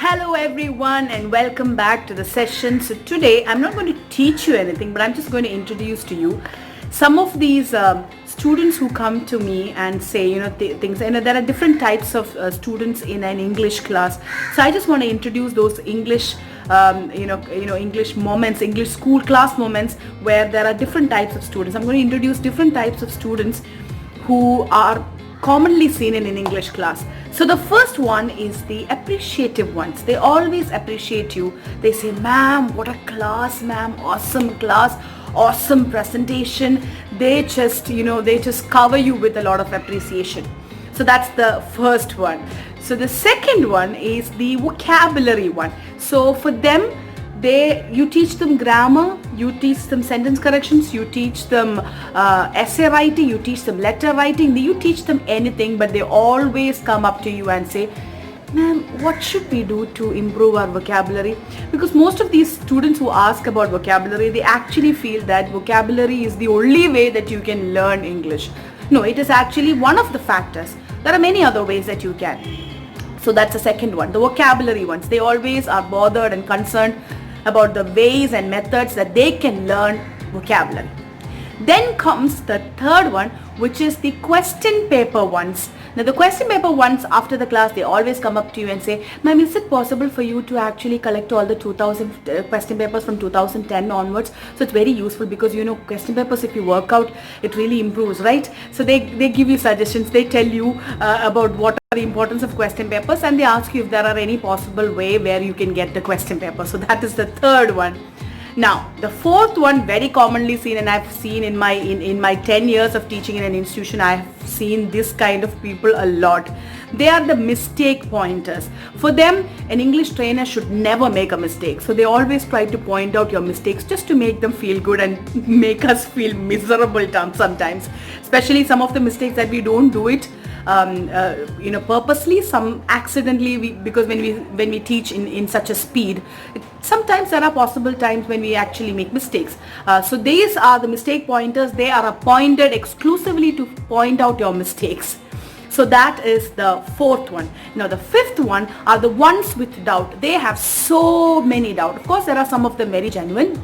Hello everyone and welcome back to the session. So today I'm not going to teach you anything, but I'm just going to introduce to you some of these students who come to me and say things. And there are different types of students in an English class. So I just want to introduce those English English moments, English school class moments where there are different types of students. I'm going to introduce different types of students who are commonly seen in an English class. So the first one is the appreciative ones. They always appreciate you. They say, ma'am, what a class, ma'am, awesome class, awesome presentation. They just cover you with a lot of appreciation. So that's the first one. So the second one is the vocabulary one. So for them, you teach them grammar, you teach them sentence corrections, you teach them essay writing, you teach them letter writing, you teach them anything, but they always come up to you and say, ma'am, what should we do to improve our vocabulary? Because most of these students who ask about vocabulary, they actually feel that vocabulary is the only way that you can learn English. No, it is actually one of the factors. There are many other ways that you can. So that's the second one, the vocabulary ones. They always are bothered and concerned about the ways and methods that they can learn vocabulary. Then comes the third one, which is the question paper ones. Now the question paper ones, after the class, they always come up to you and say, ma'am, is it possible for you to actually collect all the 2000 question papers from 2010 onwards? So it's very useful because question papers, if you work out, it really improves, right? So they give you suggestions, they tell you about what the importance of question papers, and they ask you if there are any possible way where you can get the question paper. So that is the third one. Now the fourth one, very commonly seen, and I've seen in my 10 years of teaching in an institution, I have seen this kind of people a lot. They are the mistake pointers. For them, an English trainer should never make a mistake. So they always try to point out your mistakes just to make them feel good and make us feel miserable sometimes. Especially some of the mistakes that we don't do it purposely, some accidentally, because when we teach in such a speed, sometimes there are possible times when we actually make mistakes. So these are the mistake pointers. They are appointed exclusively to point out your mistakes. So that is the fourth one. Now the fifth one are the ones with doubt. They have so many doubt. Of course, there are some of them very genuine.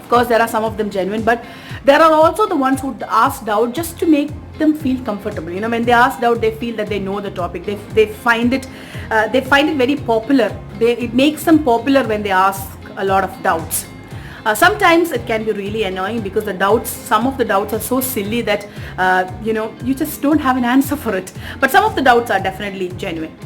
But there are also the ones who ask doubt just to make them feel comfortable. When they ask doubt, they feel that they know the topic. They find it very popular. It makes them popular when they ask a lot of doubts. Sometimes it can be really annoying because some of the doubts are so silly that you just don't have an answer for it. But some of the doubts are definitely genuine.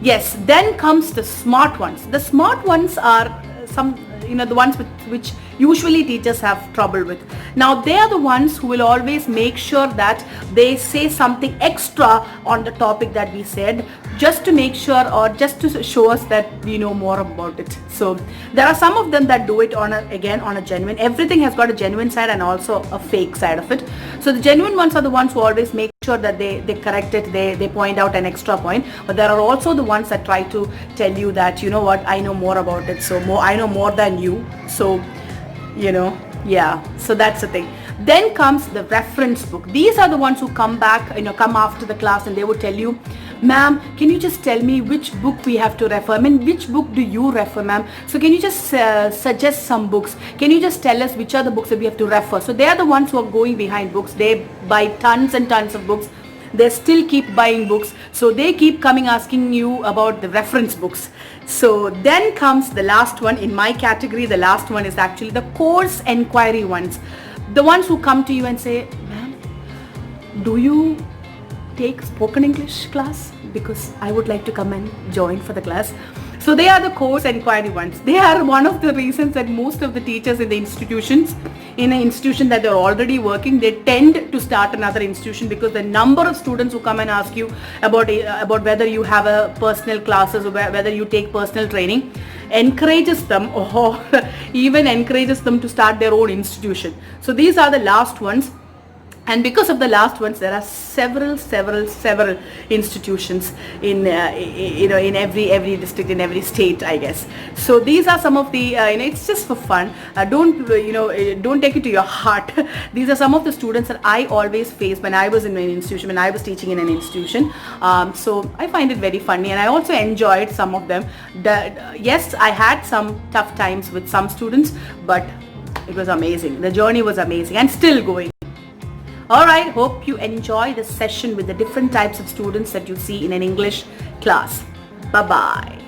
Yes, then comes the smart ones. The smart ones are the ones which usually teachers have trouble with. Now they are the ones who will always make sure that they say something extra on the topic that we said, just to make sure, or just to show us that we know more about it. So there are some of them that do it on a genuine. Everything has got a genuine side and also a fake side of it. So the genuine ones are the ones who always make sure that they correct it, they point out an extra point. But there are also the ones that try to tell you that, you know what, I know more about it, so I know more than you. So so that's the thing. Then comes the reference book. These are the ones who come after the class, and they would tell you, ma'am, can you just tell me which book we have to refer? I mean, which book do you refer, ma'am? So can you just suggest some books? Can you just tell us which are the books that we have to refer? So they are the ones who are going behind books. They buy tons and tons of books. They still keep buying books. So they keep coming asking you about the reference books. So then comes the last one. In my category, the last one is actually the course enquiry ones. The ones who come to you and say, ma'am, do you take spoken English class? Because I would like to come and join for the class. So they are the course enquiry ones. They are one of the reasons that most of the teachers in an institution that they're already working, they tend to start another institution, because the number of students who come and ask you about whether you have a personal classes or whether you take personal training encourages them, or even encourages them to start their own institution. So these are the last ones. And because of the last ones, there are several institutions in in every district, in every state, I guess. So these are some of the it's just for fun. Don't take it to your heart. These are some of the students that I always faced when I was in an institution, when I was teaching in an institution. So I find it very funny, and I also enjoyed some of them. Yes, I had some tough times with some students, but it was amazing. The journey was amazing and still going. Alright, hope you enjoy the session with the different types of students that you see in an English class. Bye-bye.